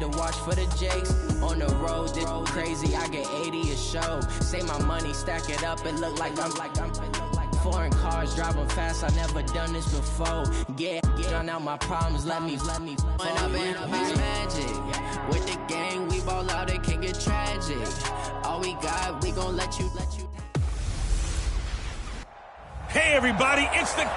to watch for the Jakes. On the road, this crazy, I get 80 a show. Say my money, stack it up, it look like I'm foreign cars, driving fast, I never done this before. Get drown out my problems, let me When up and up is magic. With the gang, we ball out, it can get tragic. All we got, we gon' let you. Hey everybody, it's the...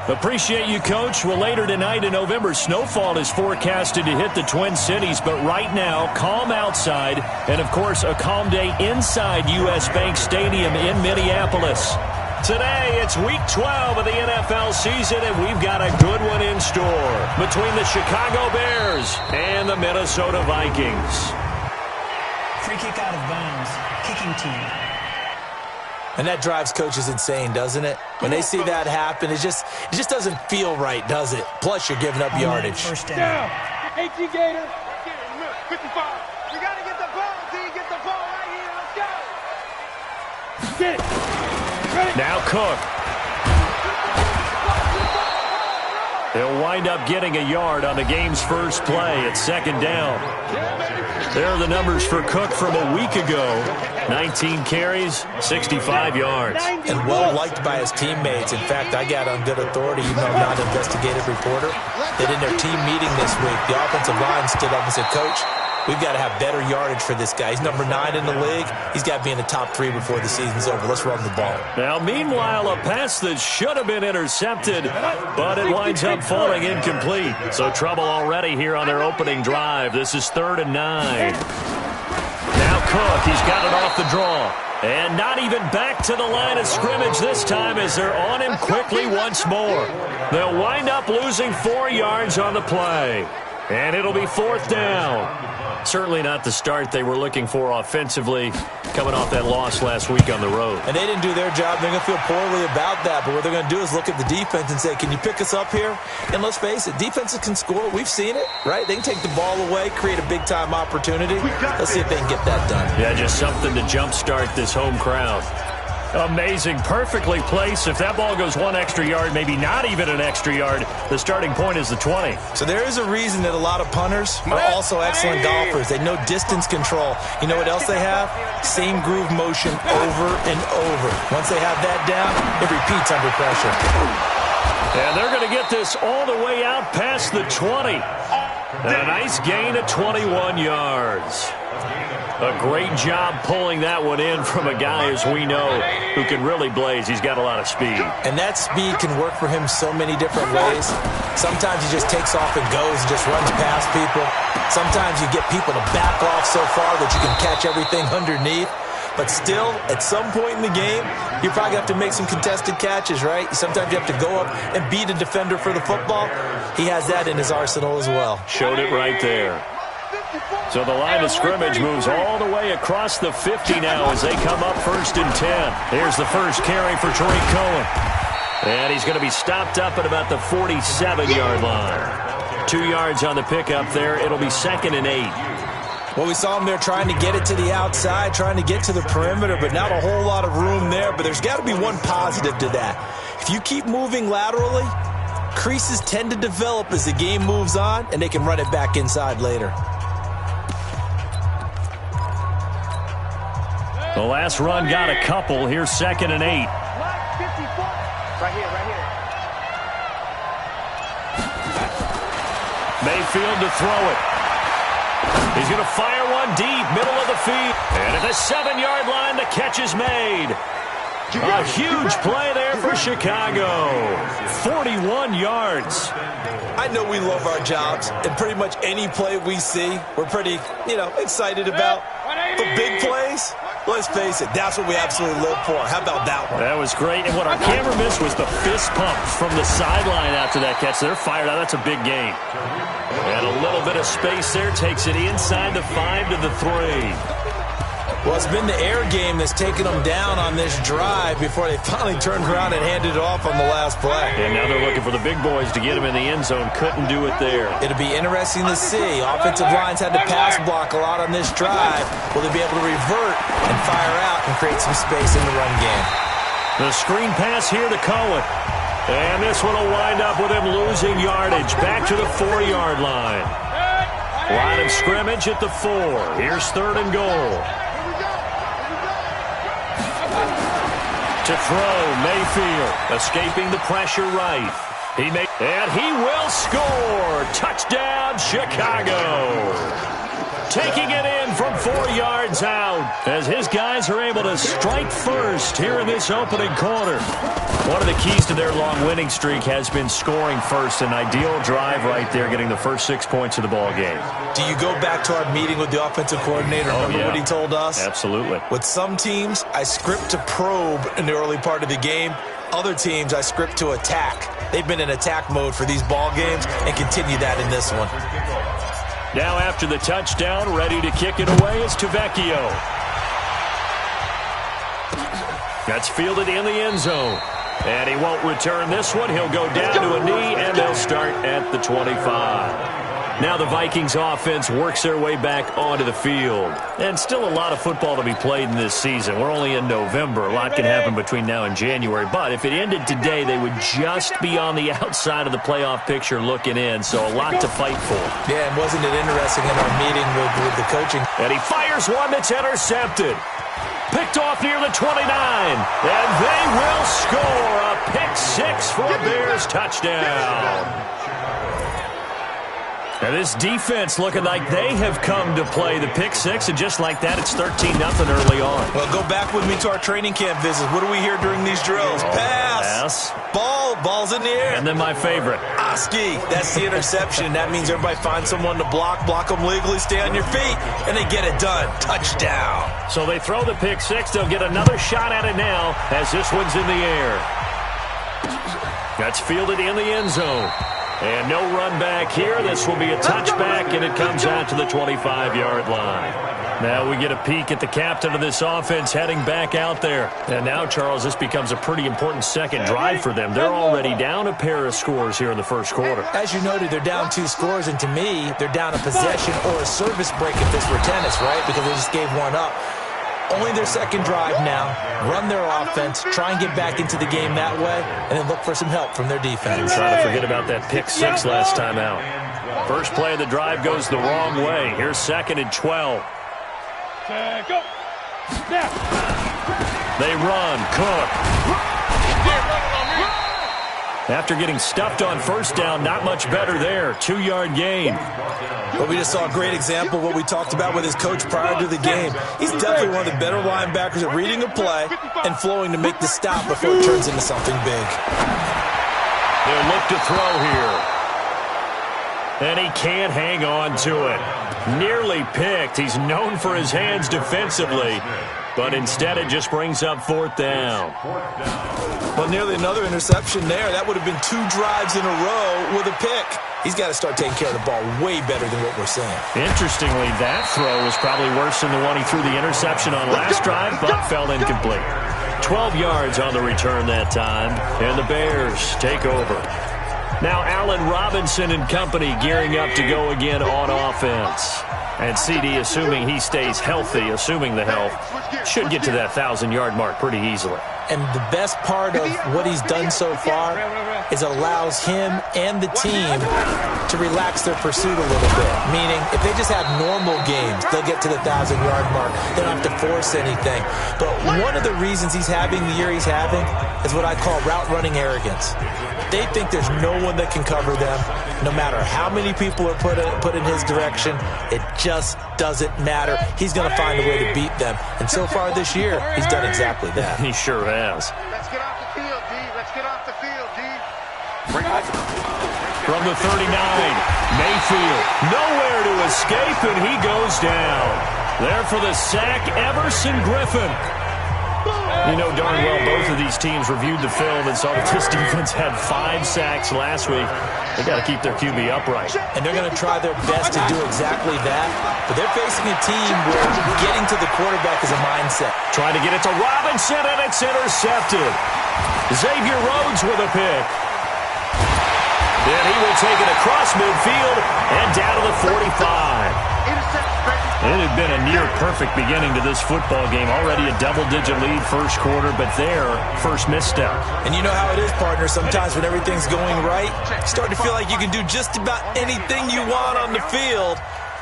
Appreciate you, Coach. Well, later tonight in November, snowfall is forecasted to hit the Twin Cities, but right now, calm outside, and of course, a calm day inside U.S. Bank Stadium in Minneapolis. Today, it's Week 12 of the NFL season, and we've got a good one in store between the Chicago Bears and the Minnesota Vikings. Free kick out of bounds, kicking team. And that drives coaches insane, doesn't it? When they see that happen, it just doesn't feel right, does it? Plus, you're giving up yardage. First down. 18 Gator. 55. You got to get the ball, D. Get the ball right here. Let's go. Get it. Ready? Now Cook. They'll wind up getting a yard on the game's first play at second down. There are the numbers for Cook from a week ago. 19 carries, 65 yards. And well-liked by his teammates. In fact, I got on good authority, even though I'm not an investigative reporter, that in their team meeting this week, the offensive line stood up and said, Coach, we've got to have better yardage for this guy. He's number 9 in the league. He's got to be in the top 3 before the season's over. Let's run the ball. Now, meanwhile, a pass that should have been intercepted, but it winds up falling incomplete. So trouble already here on their opening drive. This is 3rd and 9. Now Cook, he's got it off the draw. And not even back to the line of scrimmage this time as they're on him quickly once more. They'll wind up losing 4 yards on the play. And it'll be 4th down. Certainly not the start they were looking for offensively, coming off that loss last week on the road. And they didn't do their job. They're going to feel poorly about that. But what they're going to do is look at the defense and say, can you pick us up here? And let's face it, defenses can score. We've seen it, right? They can take the ball away, create a big-time opportunity. Let's see if they can get that done. Yeah, just something to jumpstart this home crowd. Amazing, perfectly placed. If that ball goes 1 extra yard, maybe not even an extra yard, the starting point is the 20. So there is a reason that a lot of punters are also excellent golfers. They know distance control. You know what else they have? Same groove motion over and over. Once they have that down, it repeats under pressure. And they're going to get this all the way out past the 20. A nice gain of 21 yards. A great job pulling that one in from a guy, as we know, who can really blaze. He's got a lot of speed. And that speed can work for him so many different ways. Sometimes he just takes off and goes and just runs past people. Sometimes you get people to back off so far that you can catch everything underneath. But still, at some point in the game, you probably have to make some contested catches, right? Sometimes you have to go up and beat a defender for the football. He has that in his arsenal as well. Showed it right there. So the line of scrimmage moves all the way across the 50 now as they come up 1st and 10. Here's the first carry for Tariq Cohen. And he's going to be stopped up at about the 47-yard line. 2 yards on the pickup there. It'll be 2nd and 8. Well, we saw him there trying to get it to the outside, trying to get to the perimeter, but not a whole lot of room there. But there's got to be one positive to that. If you keep moving laterally, creases tend to develop as the game moves on, and they can run it back inside later. The last run got a couple. Here's 2nd and 8. Right here. Mayfield to throw it. He's going to fire one deep, middle of the field. And at the 7-yard line, the catch is made. A huge play there for Chicago. 41 yards. I know we love our jobs, and pretty much any play we see, we're pretty, excited about. But big plays, let's face it, that's what we absolutely live for. How about that one? That was great. And what our camera missed was the fist pump from the sideline after that catch. They're fired out. That's a big gain. And a little bit of space there takes it inside the 5 to the 3. Well, it's been the air game that's taken them down on this drive before they finally turned around and handed it off on the last play. And now they're looking for the big boys to get them in the end zone. Couldn't do it there. It'll be interesting to see. Offensive lines had to pass block a lot on this drive. Will they be able to revert and fire out and create some space in the run game? The screen pass here to Cohen. And this one will wind up with him losing yardage back to the 4-yard line. Line of scrimmage at the 4. Here's 3rd and goal. To throw, Mayfield, escaping the pressure right. And he will score. Touchdown, Chicago. Taking it in from 4 yards out as his guys are able to strike first here in this opening quarter. One of the keys to their long winning streak has been scoring first. An ideal drive right there, getting the first 6 points of the ball game. Do you go back to our meeting with the offensive coordinator? Remember what he told us? Absolutely. With some teams, I script to probe in the early part of the game. Other teams, I script to attack. They've been in attack mode for these ball games and continue that in this one. Now after the touchdown, ready to kick it away is Tavecchio. That's fielded in the end zone. And he won't return this one. He'll go down to a knee, and they'll start at the 25. Now the Vikings offense works their way back onto the field. And still a lot of football to be played in this season. We're only in November. A lot can happen between now and January. But if it ended today, they would just be on the outside of the playoff picture looking in. So a lot to fight for. Yeah, and wasn't it interesting in our meeting with the coaching? And he fires one that's intercepted. Picked off near the 29. And they will score a pick 6 for a Bears touchdown. And this defense looking like they have come to play the pick 6, and just like that, it's 13-0 early on. Well, go back with me to our training camp visits. What do we hear during these drills? Pass. Ball's in the air. And then my favorite. Oski. That's the interception. That means everybody finds someone to block them legally, stay on your feet, and they get it done. Touchdown. So they throw the pick 6. They'll get another shot at it now as this one's in the air. That's fielded in the end zone. And no run back here. This will be a touchback, and it comes out to the 25-yard line. Now we get a peek at the captain of this offense heading back out there. And now, Charles, this becomes a pretty important second drive for them. They're already down a pair of scores here in the first quarter. As you noted, they're down 2 scores, and to me, they're down a possession or a service break if this were tennis, right? Because they just gave one up. Only their second drive now. Run their offense, try and get back into the game that way, and then look for some help from their defense. And try to forget about that pick 6 last time out. First play of the drive goes the wrong way. Here's 2nd and 12. Go. Snap. They run. Cook. After getting stuffed on first down, not much better there. 2-yard gain. Well, we just saw a great example of what we talked about with his coach prior to the game. He's definitely one of the better linebackers at reading a play and flowing to make the stop before it turns into something big. They'll look to throw here. And he can't hang on to it. Nearly picked. He's known for his hands defensively, but instead it just brings up 4th down. Well, nearly another interception there. That would have been 2 drives in a row with a pick. He's got to start taking care of the ball way better than what we're seeing. Interestingly, that throw was probably worse than the one he threw the interception on last drive, but fell incomplete. 12 yards on the return that time, and the Bears take over. Now Allen Robinson and company gearing up to go again on offense. And CD, assuming he stays healthy, assuming the health, should get to that 1,000-yard mark pretty easily. And the best part of what he's done so far is allows him and the team to relax their pursuit a little bit. Meaning, if they just have normal games, they'll get to the 1,000-yard mark. They don't have to force anything. But one of the reasons he's having the year he's having is what I call route-running arrogance. They think there's no one that can cover them. No matter how many people are put in his direction, it just doesn't matter. He's going to find a way to beat them. And so far this year, he's done exactly that. He sure has. Let's get off the field, D. Let's get off the field, D. From the 39, Mayfield, nowhere to escape, and he goes down. There for the sack, Everson Griffin. You know darn well both of these teams reviewed the film and saw that this defense had 5 sacks last week. They got to keep their QB upright. And they're going to try their best to do exactly that. But they're facing a team where getting to the quarterback is a mindset. Trying to get it to Robinson, and it's intercepted. Xavier Rhodes with a pick. Then he will take it across midfield and down to the 45. It had been a near-perfect beginning to this football game. Already a double-digit lead first quarter, but their first misstep. And you know how it is, partner. Sometimes when everything's going right, you start to feel like you can do just about anything you want on the field.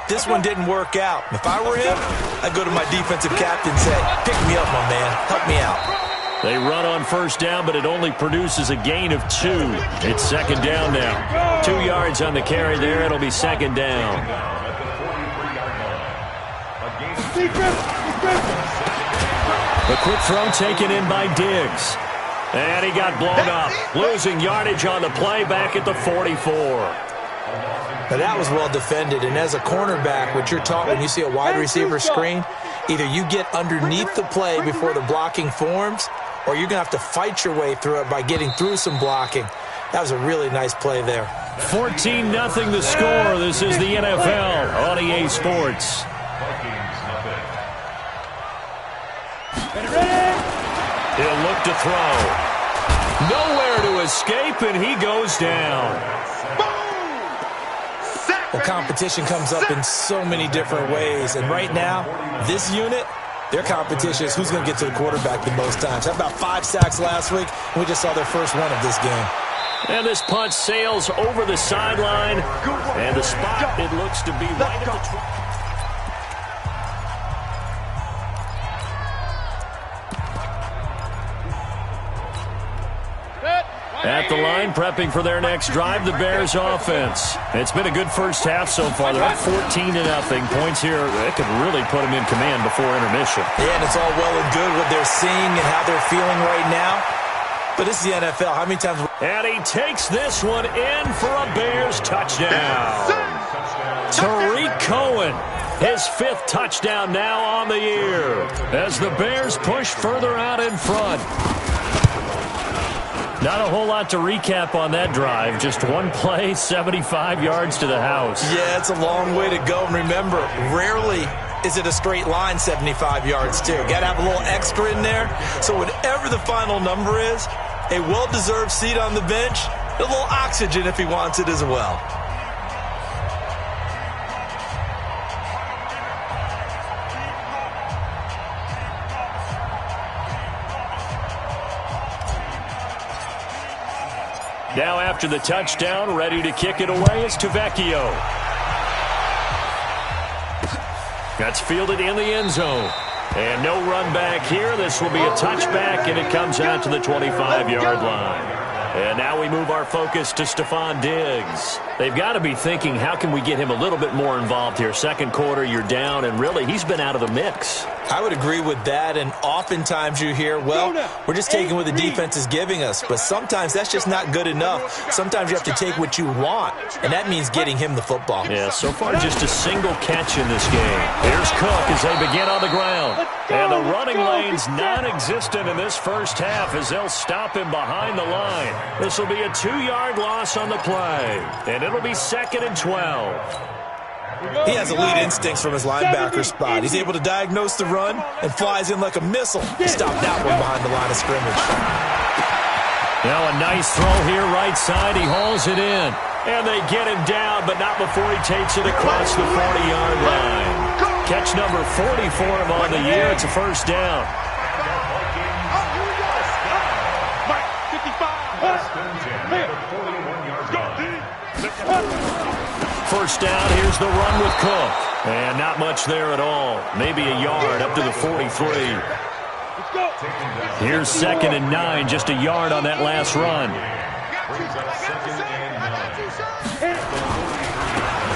This one didn't work out. If I were him, I'd go to my defensive captain and say, pick me up, my man. Help me out. They run on first down, but it only produces a gain of 2. It's second down now. 2 yards on the carry there. It'll be second down. The quick throw taken in by Diggs. And he got blown up. Losing yardage on the play back at the 44. Now that was well defended, and as a cornerback, what you're taught when you see a wide receiver screen, either you get underneath the play before the blocking forms, or you're going to have to fight your way through it by getting through some blocking. That was a really nice play there. 14-0 the score. This is the NFL on EA Sports. He'll look to throw. Nowhere to escape, and he goes down. Well, competition comes up in so many different ways, and right now, this unit, their competition is who's going to get to the quarterback the most times. How about 5 sacks last week, and we just saw their first one of this game. And this punt sails over the sideline, and the spot it looks to be right at the 20. At the line, prepping for their next drive, the Bears offense. It's been a good first half so far. They're up 14-0. Points here, it could really put them in command before intermission. Yeah, and it's all well and good what they're seeing and how they're feeling right now. But this is the NFL. How many times? And he takes this one in for a Bears touchdown. Tariq Cohen, his 5th touchdown now on the year, as the Bears push further out in front. Not a whole lot to recap on that drive. Just one play, 75 yards to the house. Yeah, it's a long way to go. And remember, rarely is it a straight line 75 yards, too. Got to have a little extra in there. So whatever the final number is, a well-deserved seat on the bench, a little oxygen if he wants it as well. Now after the touchdown, ready to kick it away is Tavecchio. That's fielded in the end zone. And no run back here. This will be a touchback, and it comes out to the 25-yard line. And now we move our focus to Stephon Diggs. They've got to be thinking, how can we get him a little bit more involved here? Second quarter, you're down, and really, he's been out of the mix. I would agree with that, and oftentimes you hear, well, we're just taking what the defense is giving us, but sometimes that's just not good enough. Sometimes you have to take what you want, and that means getting him the football. Yeah, so far just a single catch in this game. Here's Cook as they begin on the ground. And the running lane's non-existent in this first half as they'll stop him behind the line. This will be a 2-yard loss on the play, and it'll be 2nd and 12. He has elite instincts from his linebacker spot. He's able to diagnose the run and flies in like a missile to stop that one behind the line of scrimmage. Now a nice throw here right side. He hauls it in. And they get him down, but not before he takes it across the 40-yard line. Catch number 40 for him on the year. It's a first down. First down, here's the run with Cook. And not much there at all. Maybe a yard up to the 43. Here's 2nd and 9, just a yard on that last run.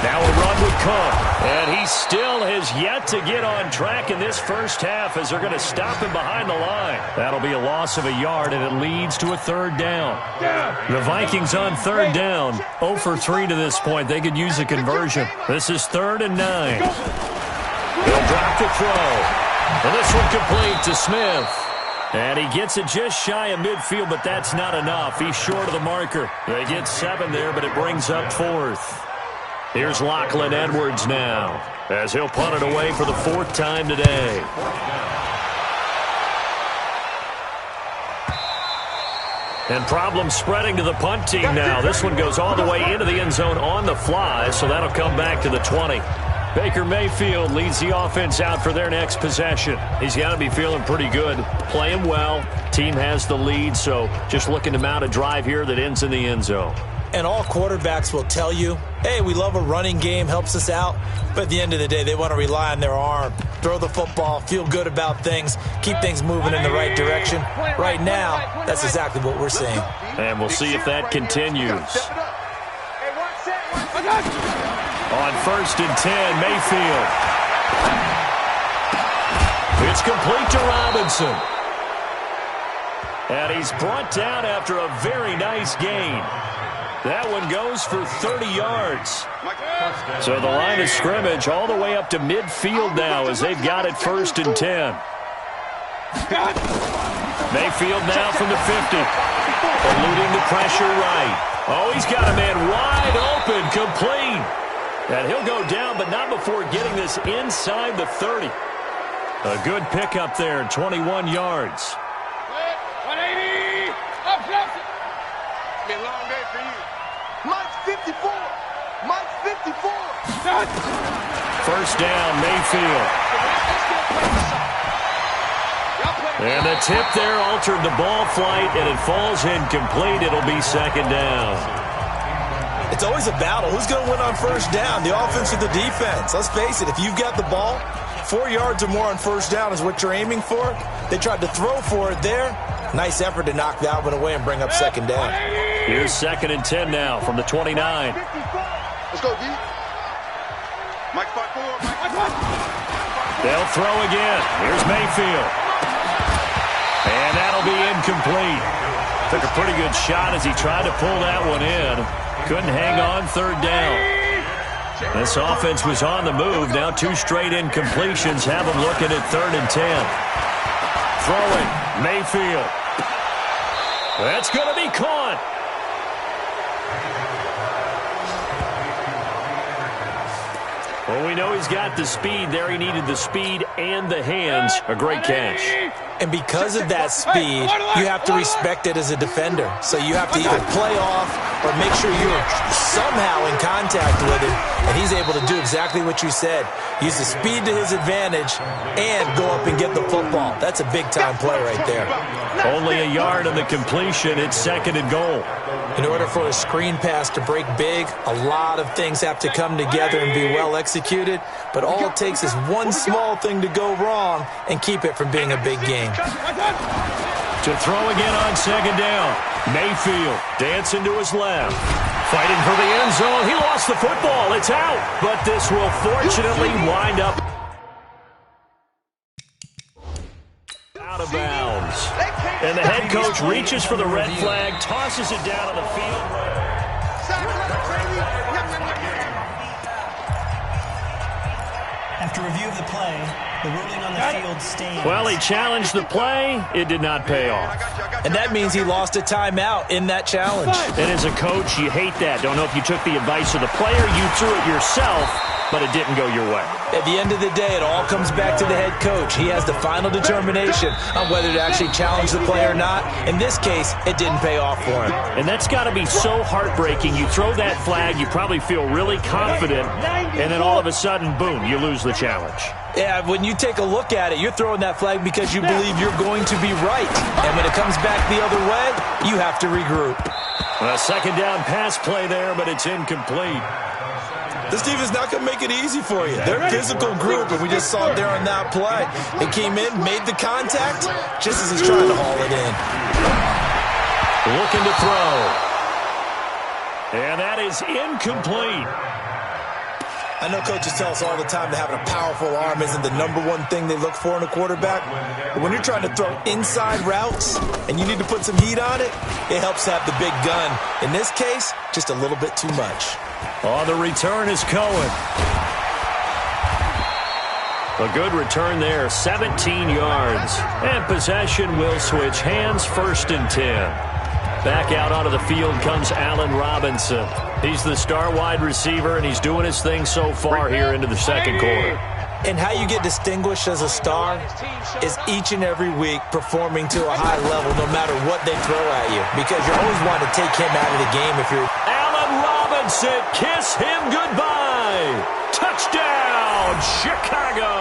Now a run with Cook. And he still has yet to get on track in this first half as they're going to stop him behind the line. That'll be a loss of a yard, and it leads to a 3rd down. The Vikings on 3rd down, 0 for 3 to this point. They could use a conversion. This is 3rd and 9. He'll drop to throw. And this one complete to Smith. And he gets it just shy of midfield, but that's not enough. He's short of the marker. They get 7 there, but it brings up 4th. Here's Lachlan Edwards now, as he'll punt it away for the 4th time today. And problems spreading to the punt team now. This one goes all the way into the end zone on the fly, so that'll come back to the 20. Baker Mayfield leads the offense out for their next possession. He's got to be feeling pretty good, playing well. Team has the lead, so just looking to mount a drive here that ends in the end zone. And all quarterbacks will tell you, hey, we love a running game, helps us out. But at the end of the day, they want to rely on their arm, throw the football, feel good about things, keep things moving in the right direction. Right now, that's exactly what we're seeing. And we'll see if that continues. On 1st and 10, Mayfield. It's complete to Robinson. And he's brought down after a very nice gain. That one goes for 30 yards. So the line of scrimmage all the way up to midfield now as they've got it 1st and 10. Mayfield now from the 50. Eluding the pressure right. Oh, he's got a man wide open, complete. And he'll go down, but not before getting this inside the 30. A good pickup there, 21 yards. 180. Up, it's been a long day for you. Mike's 54. Mike's 54. 1st down, Mayfield. And the tip there altered the ball flight, and it falls incomplete. It'll be 2nd down. It's always a battle. Who's going to win on 1st down, the offense or the defense? Let's face it, if you've got the ball, 4 yards or more on 1st down is what you're aiming for. They tried to throw for it there. Nice effort to knock that one away and bring up 2nd down. Here's 2nd and 10 now from the 29. Let's go, D. Mike 5-4. They'll throw again. Here's Mayfield. And that'll be incomplete. Took a pretty good shot as he tried to pull that one in. Couldn't hang on 3rd down. This offense was on the move. Now 2 straight incompletions have them looking at 3rd and 10. Throwing, Mayfield. That's going to be caught. Well, we know he's got the speed there. He needed the speed and the hands. A great catch. And because of that speed, you have to respect it as a defender. So you have to either play off or make sure you're somehow in contact with him. And he's able to do exactly what you said. Use the speed to his advantage and go up and get the football. That's a big-time play right there. Only a yard on the completion. It's 2nd and goal. In order for a screen pass to break big, a lot of things have to come together and be well executed. But all it takes is one small thing to go wrong and keep it from being a big game. To throw again on 2nd down. Mayfield dancing to his left. Fighting for the end zone. He lost the football. It's out. But this will fortunately wind up out of bounds. And the head coach reaches for the red flag, tosses it down on the field. After review of the play, the ruling on the field stands. Well, he challenged the play. It did not pay off. And that means he lost a timeout in that challenge. And as a coach, you hate that. Don't know if you took the advice of the player, you threw it yourself, but it didn't go your way. At the end of the day, it all comes back to the head coach. He has the final determination on whether to actually challenge the play or not. In this case, it didn't pay off for him. And that's got to be so heartbreaking. You throw that flag, you probably feel really confident, and then all of a sudden, boom, you lose the challenge. Yeah, when you take a look at it, you're throwing that flag because you believe you're going to be right. And when it comes back the other way, you have to regroup. A 2nd down pass play there, but it's incomplete. This team is not going to make it easy for you. They're a physical group, and we just saw it there on that play. They came in, made the contact, just as he's trying to haul it in. Looking to throw. And that is incomplete. I know coaches tell us all the time that having a powerful arm isn't the #1 thing they look for in a quarterback. But when you're trying to throw inside routes and you need to put some heat on it, it helps to have the big gun. In this case, just a little bit too much. On the return is Cohen. A good return there, 17 yards. And possession will switch hands, 1st and 10. Back out onto the field comes Allen Robinson. He's the star wide receiver, and he's doing his thing so far here into the 2nd quarter. And how you get distinguished as a star is each and every week performing to a high level no matter what they throw at you, because you're always wanting to take him out of the game if you're... Allen Robinson, kiss him goodbye. Touchdown, Chicago.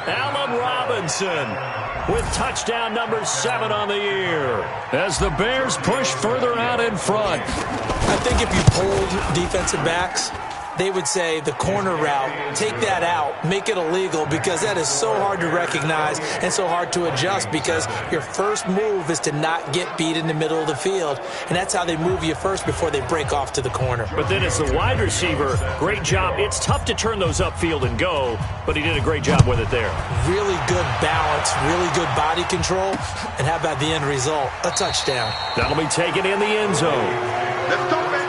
Allen Robinson Robinson with touchdown number 7 on the year as the Bears push further out in front. I think if you polled defensive backs, they would say the corner route, take that out, make it illegal, because that is so hard to recognize and so hard to adjust, because your first move is to not get beat in the middle of the field, and that's how they move you first before they break off to the corner. But then as the wide receiver, great job. It's tough to turn those upfield and go, but he did a great job with it there. Really good balance, really good body control, and how about the end result? A touchdown. That'll be taken in the end zone. Let's go, baby.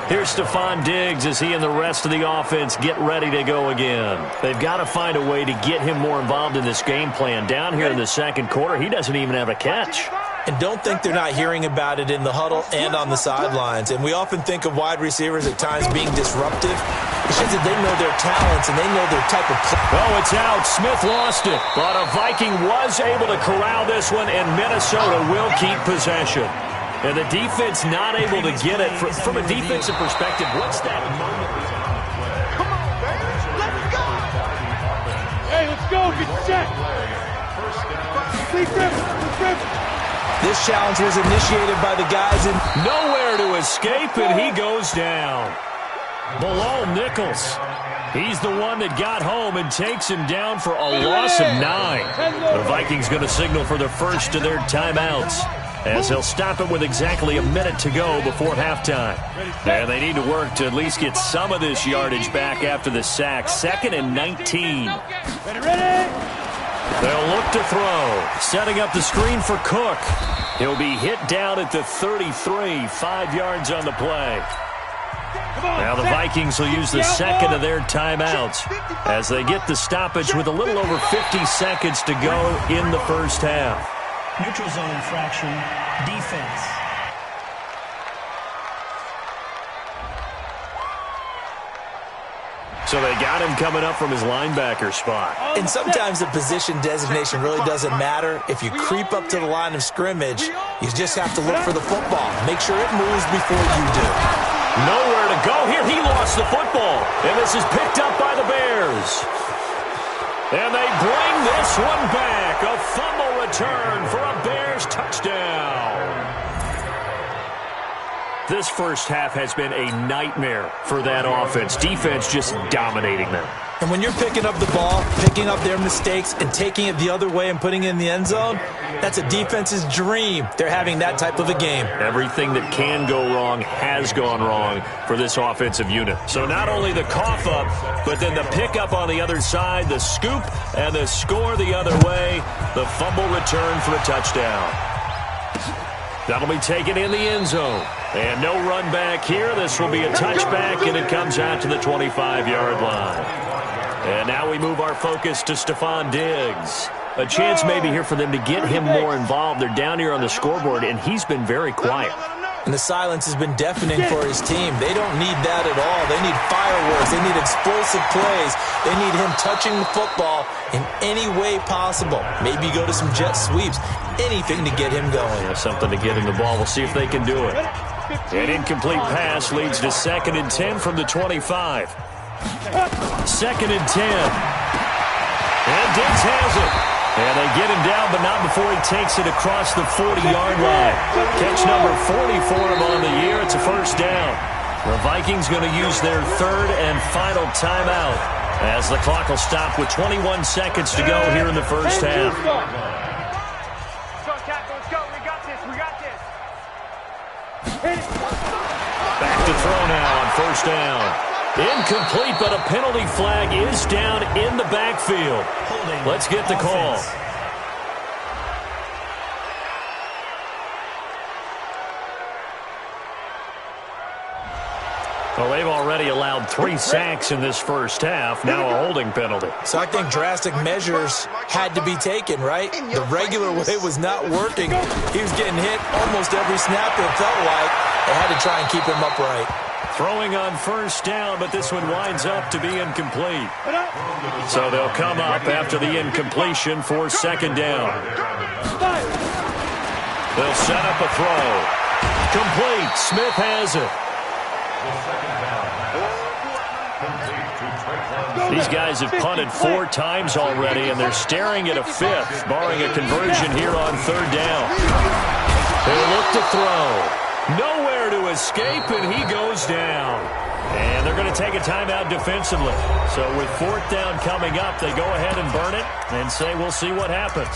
Here's Stephon Diggs as he and the rest of the offense get ready to go again. They've got to find a way to get him more involved in this game plan. Down here in the second quarter, he doesn't even have a catch. And don't think they're not hearing about it in the huddle and on the sidelines. And we often think of wide receivers at times being disruptive. It's just that they know their talents and they know their type of play. Oh, it's out. Smith lost it. But a Viking was able to corral this one, and Minnesota will keep possession. And the defense not able to get it. From a defensive perspective, what's that moment? Come on, baby. Let's go. Hey, let's go. Get checked. Complete dribble. This challenge was initiated by the guys in Nowhere to escape, and he goes down. Below Nichols. He's the one that got home and takes him down for a loss of 9. The Vikings going to signal for the first of their timeouts, as they'll stop it with exactly a minute to go before halftime. And they need to work to at least get some of this yardage back after the sack. 2nd and 19. They'll look to throw. Setting up the screen for Cook. He'll be hit down at the 33. 5 yards on the play. Now the Vikings will use the second of their timeouts as they get the stoppage with a little over 50 seconds to go in the first half. Neutral zone infraction, defense. So they got him coming up from his linebacker spot. And sometimes the position designation really doesn't matter. If you creep up to the line of scrimmage, you just have to look for the football. Make sure it moves before you do. Nowhere to go here. He lost the football. And this is picked up by the Bears. And they bring this one back. A fumble return for a Bears touchdown. This first half has been a nightmare for that offense. Defense just dominating them. And when you're picking up the ball, picking up their mistakes, and taking it the other way and putting it in the end zone, that's a defense's dream. They're having that type of a game. Everything that can go wrong has gone wrong for this offensive unit. So not only the cough up, but then the pickup on the other side, the scoop, and the score the other way. The fumble return for a touchdown. That'll be taken in the end zone. And no run back here. This will be a touchback, and it comes out to the 25-yard line. And now we move our focus to Stephon Diggs. A chance maybe here for them to get him more involved. They're down here on the scoreboard, and he's been very quiet. And the silence has been deafening for his team. They don't need that at all. They need fireworks. They need explosive plays. They need him touching the football in any way possible. Maybe go to some jet sweeps. Anything to get him going. Yeah, something to get him the ball. We'll see if they can do it. An incomplete pass leads to 2nd and 10 from the 25. 2nd and 10. And Diggs has it. And they get him down, but not before he takes it across the 40-yard line. Catch number 40 for him on the year. It's a first down. The Vikings going to use their 3rd and final timeout as the clock will stop with 21 seconds to go here in the first half. Let's go. We got this. Back to throw now on first down. Incomplete, but a penalty flag is down in the backfield. Let's get the call. Well, they've already allowed 3 sacks in this first half. Now a holding penalty. So I think drastic measures had to be taken, right? The regular way was not working. He was getting hit almost every snap, it felt like. They had to try and keep him upright. Throwing on first down, but this one winds up to be incomplete. So they'll come up after the incompletion for 2nd down. They'll set up a throw. Complete. Smith has it. These guys have punted 4 times already, and they're staring at a 5th, barring a conversion here on 3rd down. They'll look to throw. Nowhere to escape, and he goes down. And they're going to take a timeout defensively. So with 4th down coming up, they go ahead and burn it and say we'll see what happens.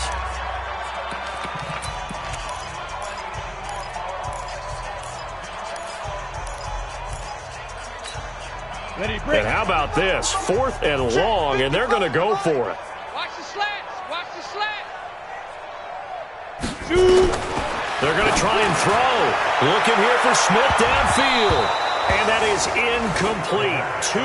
And how about this? 4th and long, and they're going to go for it. Watch the slats. Watch the slats. They're going to try and throw. Looking here for Smith downfield. And that is incomplete. 2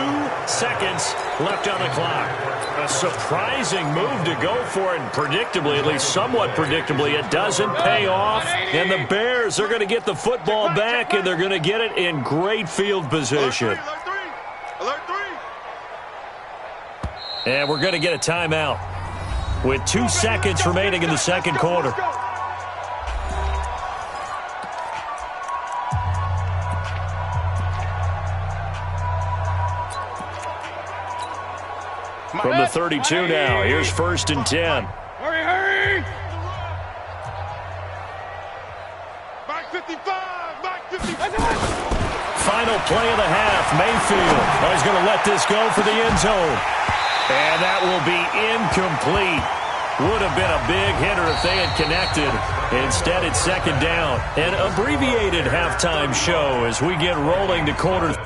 seconds left on the clock. A surprising move to go for it, and predictably, at least somewhat predictably, it doesn't pay off. And the Bears are going to get the football back, and they're going to get it in great field position. Alert 3. And we're going to get a timeout with 2 seconds remaining in the second quarter. From the 32 now, here's 1st and 10. Hurry, hurry! Back 55! Back 55! Final play of the half, Mayfield. Oh, he's going to let this go for the end zone. And that will be incomplete. Would have been a big hitter if they had connected. Instead, it's 2nd down. An abbreviated halftime show as we get rolling to quarter.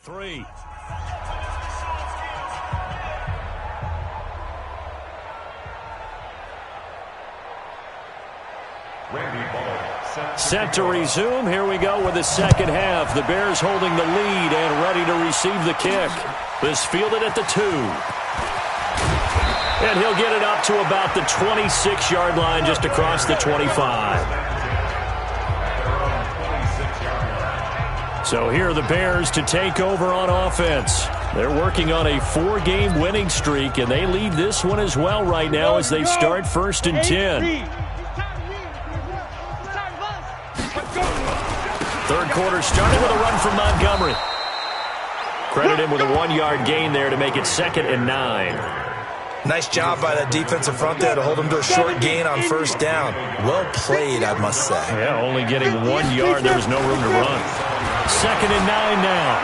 Three. Set to resume. Here we go with the second half. The Bears holding the lead and ready to receive the kick. This fielded at the 2. And he'll get it up to about the 26-yard line, just across the 25. So here are the Bears to take over on offense. They're working on a 4-game winning streak, and they lead this one as well right now as they start 1st and 10. Third quarter started with a run from Montgomery. Credit him with a 1-yard gain there to make it 2nd and 9. Nice job by that defensive front there to hold him to a short gain on 1st down. Well played, I must say. Yeah, only getting 1 yard. There was no room to run. 2nd and 9 now.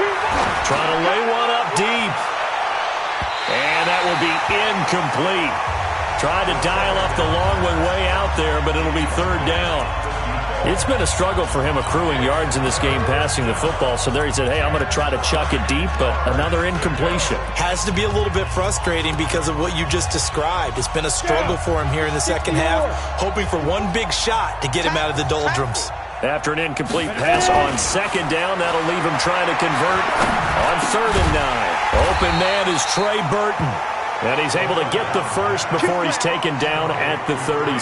Trying to lay one up deep. And that will be incomplete. Tried to dial up the long one way out there, but it'll be 3rd down. It's been a struggle for him accruing yards in this game passing the football. So there he said, hey, I'm going to try to chuck it deep, but another incompletion. Has to be a little bit frustrating because of what you just described. It's been a struggle for him here in the second half, hoping for one big shot to get him out of the doldrums. After an incomplete pass on 2nd down, that'll leave him trying to convert on 3rd and 9. Open man is Trey Burton. And he's able to get the first before he's taken down at the 36.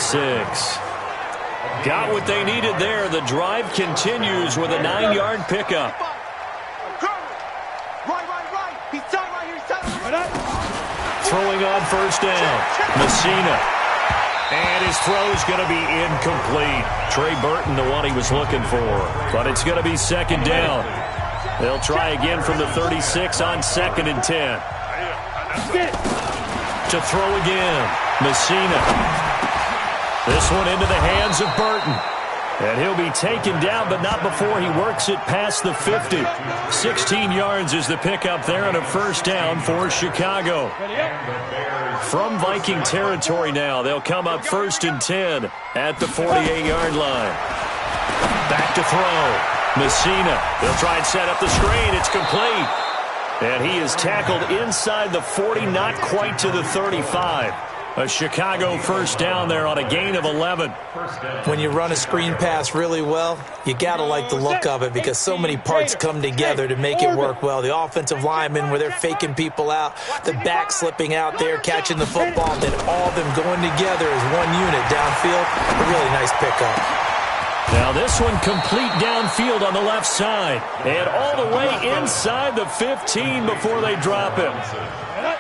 Got what they needed there. The drive continues with a 9-yard pickup. Throwing on 1st down. Messina. And his throw's going to be incomplete. Trey Burton, the one he was looking for. But it's going to be 2nd down. They'll try again from the 36 on 2nd and 10. To throw again. Messina. This one into the hands of Burton. And he'll be taken down, but not before he works it past the 50. 16 yards is the pickup there and a 1st down for Chicago. From Viking territory now, they'll come up 1st and 10 at the 48-yard line. Back to throw. Messina. They'll try and set up the screen. It's complete. And he is tackled inside the 40, not quite to the 35. A Chicago first down there on a gain of 11. When you run a screen pass really well, you got to like the look of it because so many parts come together to make it work well. The offensive linemen, where they're faking people out, the back slipping out there, catching the football, then all of them going together as one unit downfield. A really nice pickup. Now this one complete downfield on the left side. And all the way inside the 15 before they drop him.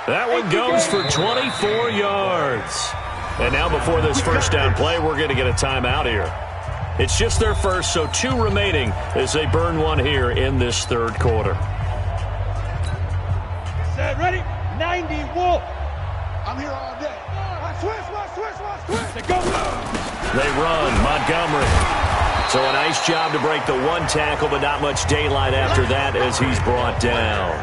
That one goes for 24 yards. And now before this first down play, we're going to get a timeout here. It's just their first, so 2 remaining as they burn one here in this third quarter. Set, ready? 90, Wolf. I'm here all day. Switch. Go. They run, Montgomery. So a nice job to break the 1 tackle, but not much daylight after that as he's brought down.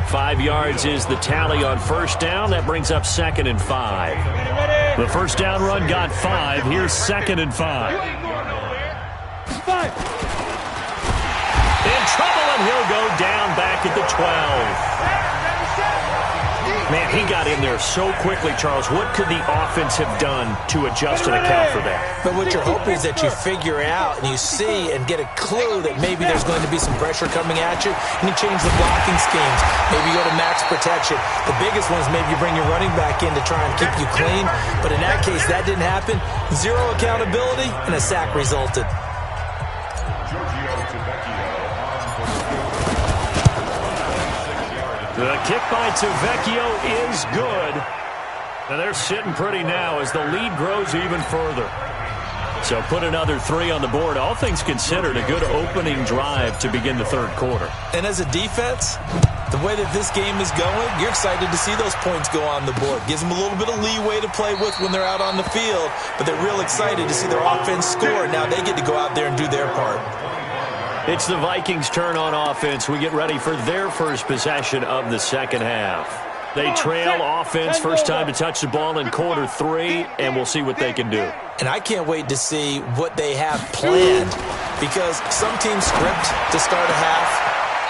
5 yards is the tally on first down. That brings up 2nd and 5. The first down run got 5. Here's 2nd and 5. In trouble, and he'll go down back at the 12. Man, he got in there so quickly, Charles. What could the offense have done to adjust and account for that? But what you're hoping is that you figure out and you see and get a clue that maybe there's going to be some pressure coming at you, and you change the blocking schemes. Maybe you go to max protection. The biggest one is maybe you bring your running back in to try and keep you clean. But in that case, that didn't happen. 0 accountability, and a sack resulted. The kick by Tavecchio is good. And they're sitting pretty now as the lead grows even further. So put another 3 on the board. All things considered, a good opening drive to begin the third quarter. And as a defense, the way that this game is going, you're excited to see those points go on the board. Gives them a little bit of leeway to play with when they're out on the field. But they're real excited to see their offense score. Now they get to go out there and do their part. It's the Vikings' turn on offense. We get ready for their first possession of the second half. They trail offense, first time to touch the ball in quarter 3, and we'll see what they can do. And I can't wait to see what they have planned because some teams script to start a half.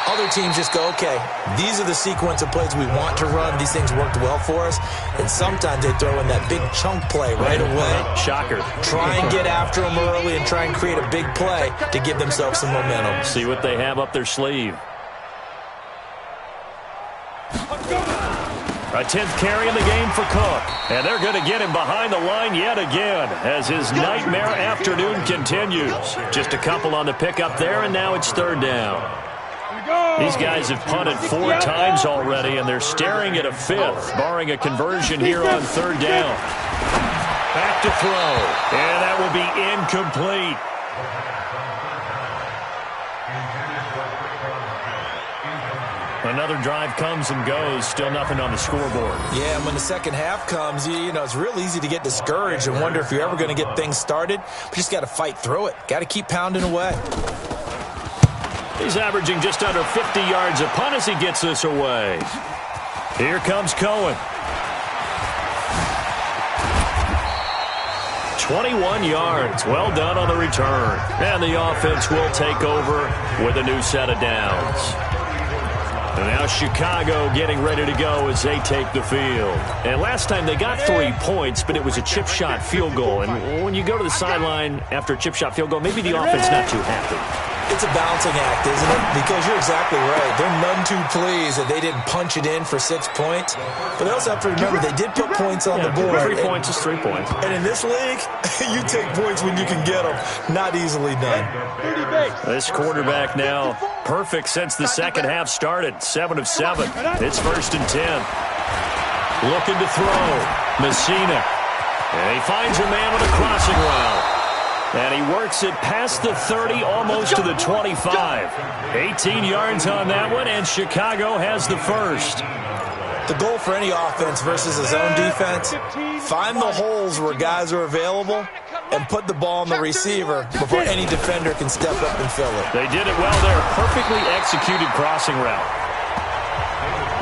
Other teams just go, okay, these are the sequence of plays we want to run. These things worked well for us. And sometimes they throw in that big chunk play right away. Shocker. Try and get after them early and try and create a big play to give themselves some momentum. See what they have up their sleeve. A 10th carry in the game for Cook. And they're going to get him behind the line yet again as his nightmare afternoon continues. Just a couple on the pickup there, and now it's third down. These guys have punted 4 times already, and they're staring at a 5th, barring a conversion here on third down. Back to throw, and that will be incomplete. Another drive comes and goes, still nothing on the scoreboard. Yeah, and when the second half comes, you know, it's real easy to get discouraged and wonder if you're ever going to get things started. But you just got to fight through it. Got to keep pounding away. He's averaging just under 50 yards a punt as he gets this away. Here comes Cohen. 21 yards. Well done on the return. And the offense will take over with a new set of downs. And now Chicago getting ready to go as they take the field. And last time they got 3 points, but it was a chip shot field goal. And when you go to the sideline after a chip shot field goal, maybe the offense not too happy. It's a balancing act, isn't it? Because you're exactly right. They're none too pleased that they didn't punch it in for 6 points. But they also have to remember they did put points on the board. 3 points is 3 points. And in this league, you take points when you can get them. Not easily done. This quarterback now perfect since the second half started. 7 of 7. It's 1st and 10. Looking to throw. Messina. And he finds a man with a crossing route. And he works it past the 30, almost to the 25. 18 yards on that one, and Chicago has the first. The goal for any offense versus his own defense, find the holes where guys are available and put the ball on the receiver before any defender can step up and fill it. They did it well there. Perfectly executed crossing route.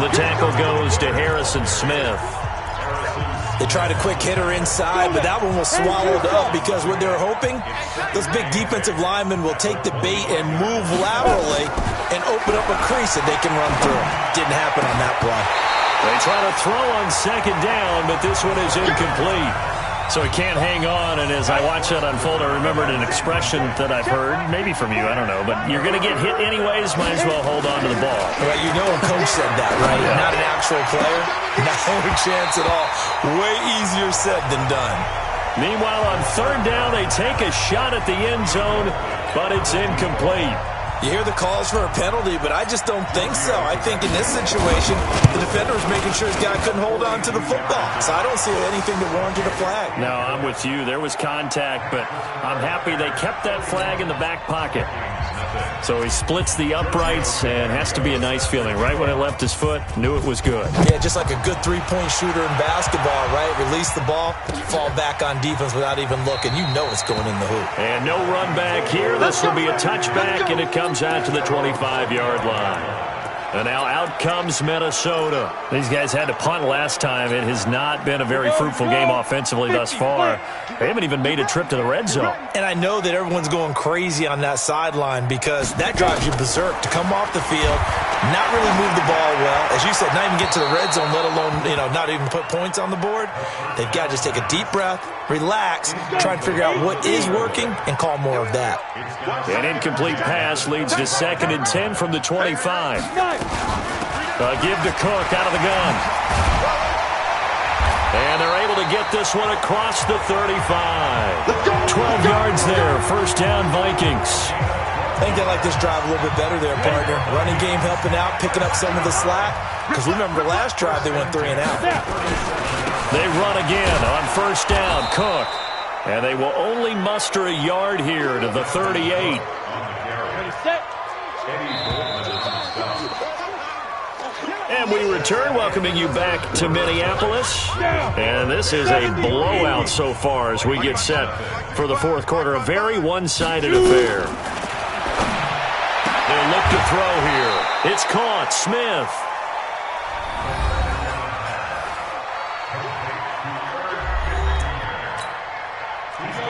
The tackle goes to Harrison Smith. They tried a quick hitter inside, but that one was swallowed up because what they're hoping, those big defensive linemen will take the bait and move laterally and open up a crease that they can run through. Didn't happen on that play. They try to throw on second down, but this one is incomplete. So he can't hang on, and as I watch that unfold, I remembered an expression that I've heard, maybe from you, I don't know, but you're going to get hit anyways, might as well hold on to the ball. Well, you know a coach said that, right? Yeah. Not an actual player. Not a chance at all. Way easier said than done. Meanwhile, on third down, they take a shot at the end zone, but it's incomplete. You hear the calls for a penalty, but I just don't think so. I think in this situation, the defender was making sure his guy couldn't hold on to the football. So I don't see anything that warranted a flag. No, I'm with you. There was contact, but I'm happy they kept that flag in the back pocket. So he splits the uprights, and has to be a nice feeling. Right when it left his foot, knew it was good. Yeah, just like a good three-point shooter in basketball, right? Release the ball, fall back on defense without even looking. You know it's going in the hoop. And no run back here. This will be a touchback, and it comes out to the 25-yard line. And now out comes Minnesota. These guys had to punt last time. It has not been a very fruitful game offensively thus far. They haven't even made a trip to the red zone. And I know that everyone's going crazy on that sideline because that drives you berserk to come off the field, not really move the ball well. As you said, not even get to the red zone, let alone, not even put points on the board. They've got to just take a deep breath, relax, try and figure out what is working, and call more of that. An incomplete pass leads to 2nd and 10 from the 25. Give to Cook out of the gun. And they're able to get this one across the 35. 12 yards there. First down, Vikings. I think they like this drive a little bit better there, partner. Running game helping out, picking up some of the slack. Because remember, last drive they went 3 and out. They run again on first down, Cook. And they will only muster a yard here to the 38. And we return, welcoming you back to Minneapolis. And this is a blowout so far as we get set for the fourth quarter. A very one-sided affair. They'll look to throw here. It's caught. Smith.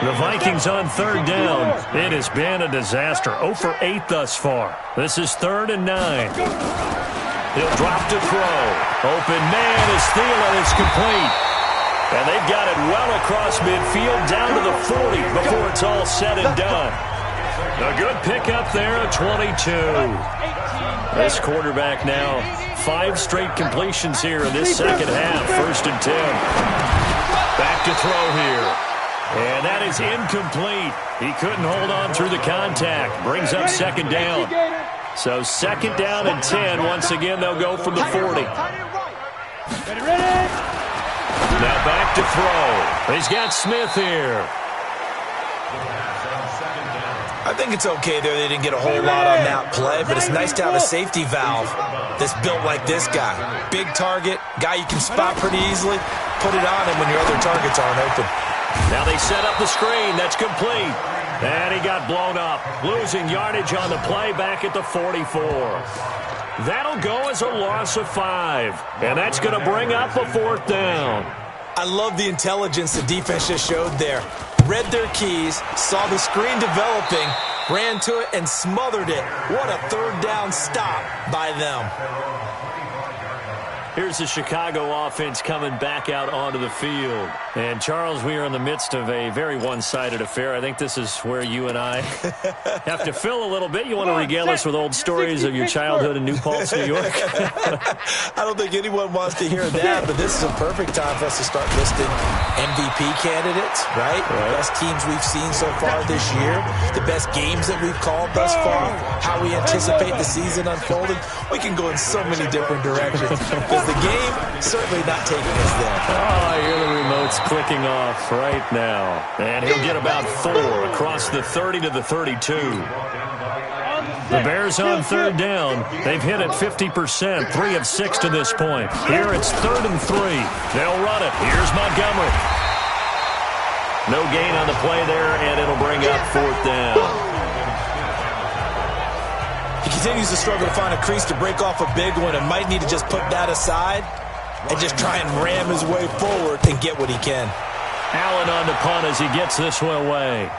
The Vikings on third down. It has been a disaster. 0 for 8 thus far. This is 3rd and 9. He'll drop to throw. Open man is Thielen. It's complete. And they've got it well across midfield down to the 40 before it's all said and done. A good pickup there at 22. This quarterback now, 5 straight completions here in this second half. 1st and 10. Back to throw here. And that is incomplete. He couldn't hold on through the contact. Brings up 2nd down. So 2nd down and 10. Once again, they'll go from the 40. Now back to throw. He's got Smith here. I think it's okay there. They didn't get a whole lot on that play, but it's nice to have a safety valve that's built like this guy. Big target, guy you can spot pretty easily. Put it on him when your other targets aren't open. Now they set up the screen. That's complete. And he got blown up. Losing yardage on the play back at the 44. That'll go as a loss of 5. And that's going to bring up a 4th down. I love the intelligence the defense just showed there. Read their keys, saw the screen developing, ran to it, and smothered it. What a 3rd down stop by them. Here's the Chicago offense coming back out onto the field. And, Charles, we are in the midst of a very one-sided affair. I think this is where you and I have to fill a little bit. You want to regale us with old stories of your childhood in New Paltz, New York? I don't think anyone wants to hear that, but this is a perfect time for us to start listing MVP candidates, right? The best teams we've seen so far this year, the best games that we've called thus far, how we anticipate the season unfolding. We can go in so many different directions. The game certainly not taking us there. Oh, I hear the remote's clicking off right now. And he'll get about 4 across the 30 to the 32. The Bears on 3rd down. They've hit it 50%, 3 of 6 to this point. Here it's 3rd and 3. They'll run it. Here's Montgomery. No gain on the play there, and it'll bring up 4th down. He continues to struggle to find a crease to break off a big one and might need to just put that aside and just try and ram his way forward and get what he can. Allen on the punt as he gets this one away.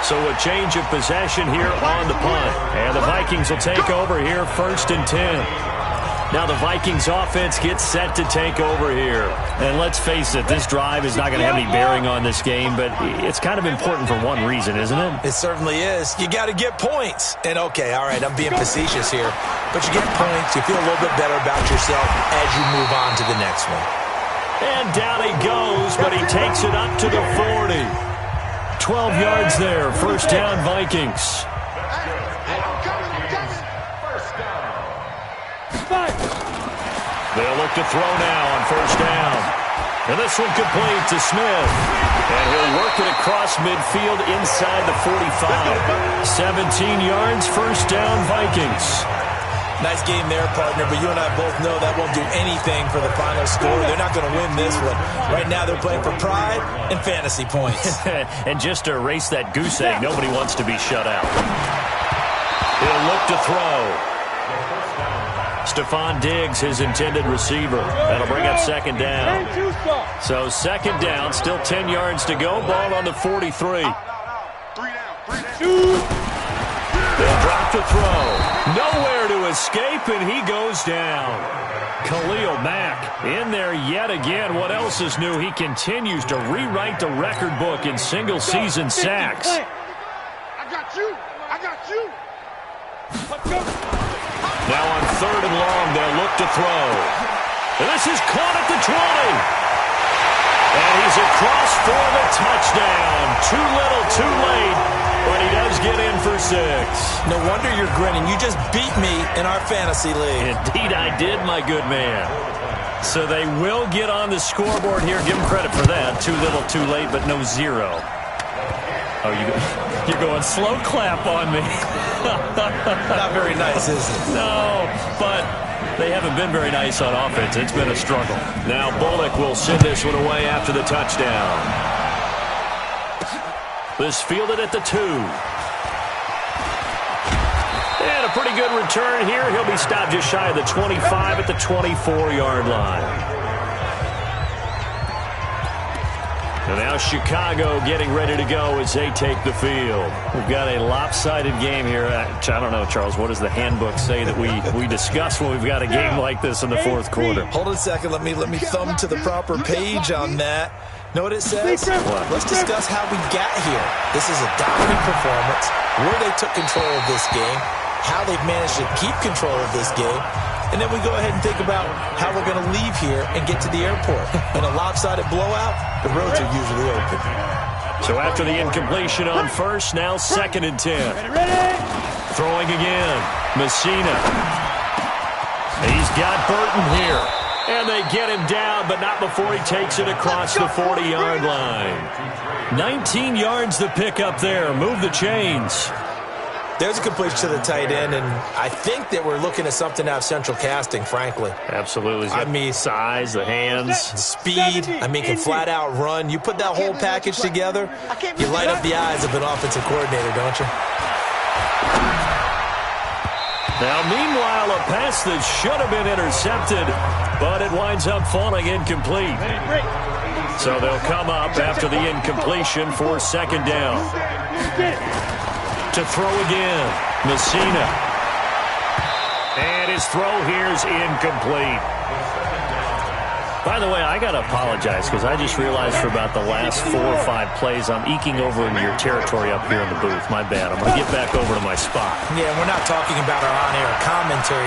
So a change of possession here on the punt. And the Vikings Vikings will take over here, 1st and 10. Now the Vikings offense gets set to take over here. And let's face it, this drive is not going to have any bearing on this game, but it's kind of important for one reason, isn't it? It certainly is. You got to get points. And okay, all right, I'm being facetious here, but you get points, you feel a little bit better about yourself as you move on to the next one. And down he goes, but he takes it up to the 40. 12 yards there, 1st down Vikings. They'll look to throw now on 1st down. And this one complete to Smith. And he'll work it across midfield inside the 45. 17 yards, 1st down Vikings. Nice game there, partner, but you and I both know that won't do anything for the final score. They're not going to win this one. Right now they're playing for pride and fantasy points. And just to erase that goose egg, nobody wants to be shut out. He'll look to throw. Stephon Diggs, his intended receiver. That'll bring up 2nd down. So 2nd down, still 10 yards to go. Ball on the 43. They'll drop to throw. Nowhere to escape, and he goes down. Khalil Mack in there yet again. What else is new? He continues to rewrite the record book in single-season sacks. I got you. I got you. Let's go. Now on 3rd and long, they'll look to throw. And this is caught at the 20. And he's across for the touchdown. Too little, too late, but he does get in for 6. No wonder you're grinning. You just beat me in our fantasy league. Indeed I did, my good man. So they will get on the scoreboard here. Give them credit for that. Too little, too late, but no 0. Oh, you're going slow clap on me. Not very nice, is it? No, but they haven't been very nice on offense. It's been a struggle. Now Bullock will send this one away after the touchdown. This fielded at the 2. And a pretty good return here. He'll be stopped just shy of the 25 at the 24-yard line. And now Chicago getting ready to go as they take the field. We've got a lopsided game here. I don't know, Charles, what does the handbook say that we discuss when we've got a game like this in the 4th quarter? Hold on a second. Let me thumb to the proper page on that. Know what it says? What? Let's discuss how we got here. This is a dominant performance, where they took control of this game, how they've managed to keep control of this game, and then we go ahead and think about how we're going to leave here and get to the airport. In a lopsided blowout, the roads are usually open. So after the incompletion on 1st, now 2nd and 10. Throwing again. Messina. He's got Burton here. And they get him down, but not before he takes it across the 40-yard line. 19 yards to pick up there. Move the chains. There's a completion to the tight end, and I think that we're looking at something out of central casting, frankly. Absolutely. I mean, size, the hands. Speed, can flat out run. You put that whole package together, you light up the eyes of an offensive coordinator, don't you? Now, meanwhile, a pass that should have been intercepted, but it winds up falling incomplete. So they'll come up after the incompletion for 2nd down. To throw again, Messina. And his throw here is incomplete. By the way, I got to apologize because I just realized for about the last 4 or 5 plays, I'm eking over into your territory up here in the booth. My bad. I'm going to get back over to my spot. Yeah, we're not talking about our on-air commentary.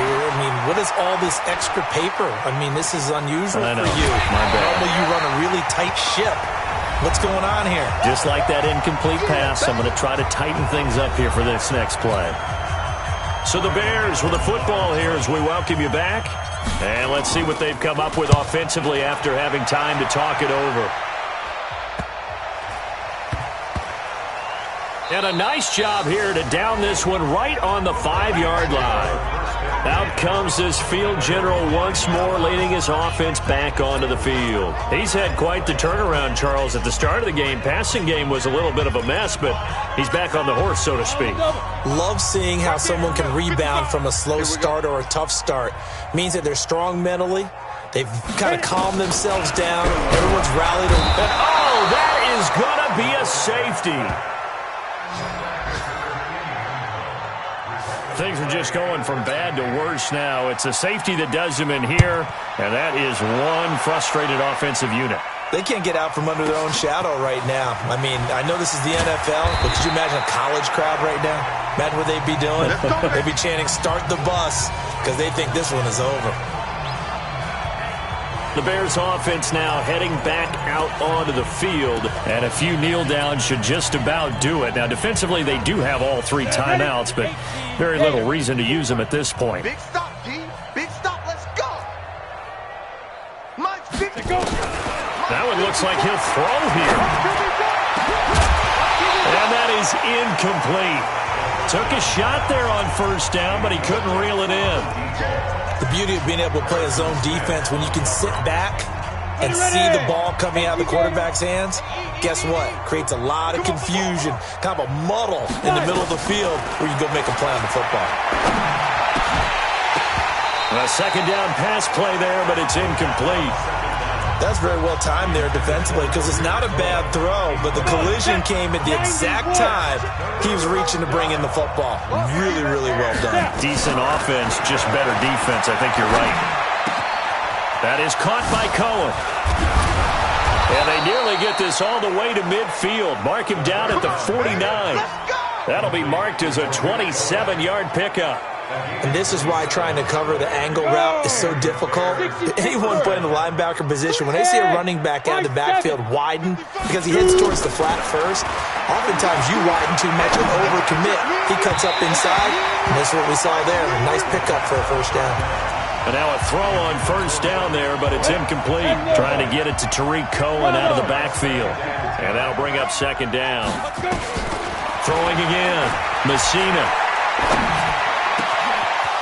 What is all this extra paper? This is unusual for you. My bad. Normally you run a really tight ship. What's going on here? Just like that incomplete pass, I'm going to try to tighten things up here for this next play. So the Bears with the football here as we welcome you back. And let's see what they've come up with offensively after having time to talk it over. And a nice job here to down this one right on the 5-yard line. Out comes this field general once more, leading his offense back onto the field. He's had quite the turnaround, Charles. At the start of the game, passing game was a little bit of a mess, but he's back on the horse, so to speak. Love seeing how someone can rebound from a slow start or a tough start. Means that they're strong mentally. They've kind of calmed themselves down. Everyone's rallied. Oh, that is going to be a safety. Things are just going from bad to worse now. It's a safety that does him in here, and that is one frustrated offensive unit. They can't get out from under their own shadow right now. I mean, I know this is the NFL, but could you imagine a college crowd right now? Imagine what they'd be doing. They'd be chanting, "Start the bus," because they think this one is over. The Bears offense now heading back out onto the field, and a few kneel downs should just about do it. Now, defensively, they do have all 3 timeouts, but very little reason to use them at this point. Big stop, G. Big stop. Let's go. Mike, big go. That one looks like he'll throw here. And that is incomplete. Took a shot there on first down, but he couldn't reel it in. The beauty of being able to play a zone defense when you can sit back and see the ball coming out of the quarterback's hands, guess what? Creates a lot of confusion, kind of a muddle in the middle of the field where you go make a play on the football. A second down pass play there, but it's incomplete. That's very well timed there defensively because it's not a bad throw, but the collision came at the exact time he was reaching to bring in the football. Really, really well done. Decent offense, just better defense. I think you're right. That is caught by Cohen. And they nearly get this all the way to midfield. Mark him down at the 49. That'll be marked as a 27-yard pickup. And this is why trying to cover the angle route is so difficult. Anyone playing the linebacker position, when they see a running back out of the backfield widen because he heads towards the flat first, oftentimes you widen too much and overcommit. He cuts up inside, and this is what we saw there. A nice pickup for a first down. And now a throw on first down there, but it's incomplete. Trying to get it to Tariq Cohen out of the backfield. And that'll bring up second down. Throwing again. Messina.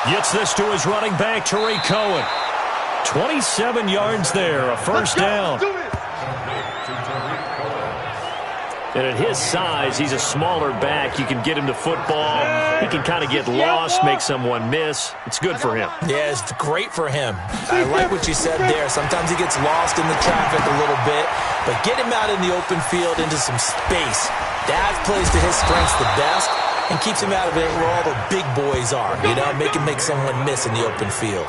Gets this to his running back, Tariq Cohen. 27 yards there, a first down. And at his size, he's a smaller back. You can get him to football. He can kind of get lost, make someone miss. It's good for him. Yeah, it's great for him. I like what you said there. Sometimes he gets lost in the traffic a little bit, but get him out in the open field into some space. That plays to his strengths the best and keeps him out of it where all the big boys are, you know, make someone miss in the open field.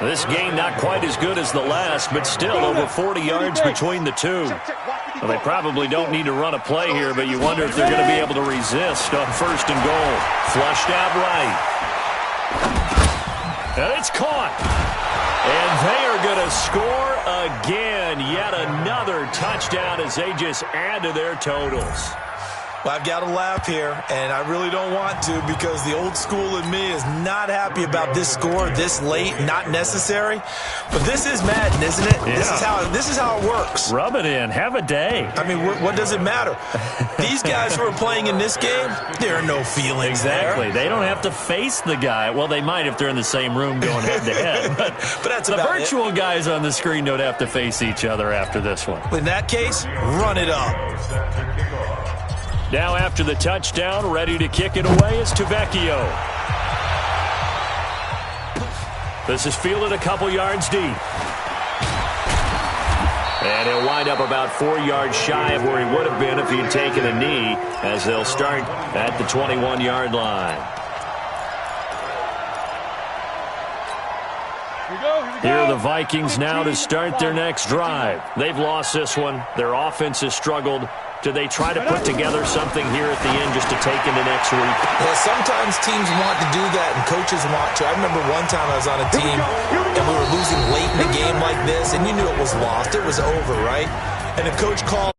This game not quite as good as the last, but still over 40 yards between the two. Well, they probably don't need to run a play here, but you wonder if they're going to be able to resist on first and goal. Flushed out right. And it's caught. And they are going to score again. Yet another touchdown as they just add to their totals. Well, I've got to laugh here, and I really don't want to because the old school in me is not happy about this score this late, not necessary. But this is Madden, isn't it? Yeah. This is how it works. Rub it in. Have a day. I mean, what does it matter? These guys who are playing in this game, there are no feelings Exactly. there. They don't have to face the guy. Well, they might if they're in the same room going head-to-head. But that's the virtual guys on the screen don't have to face each other after this one. In that case, run it up. Now after the touchdown, ready to kick it away is Tavecchio. This is fielded a couple yards deep. And he'll wind up about 4 yards shy of where he would have been if he had taken a knee, as they'll start at the 21-yard line. Here are the Vikings now to start their next drive. They've lost this one. Their offense has struggled. Do they try to put together something here at the end just to take into next week? Yeah, sometimes teams want to do that and coaches want to. I remember one time I was on a team and we were losing late in a game like this and you knew it was lost. It was over, right? And the coach called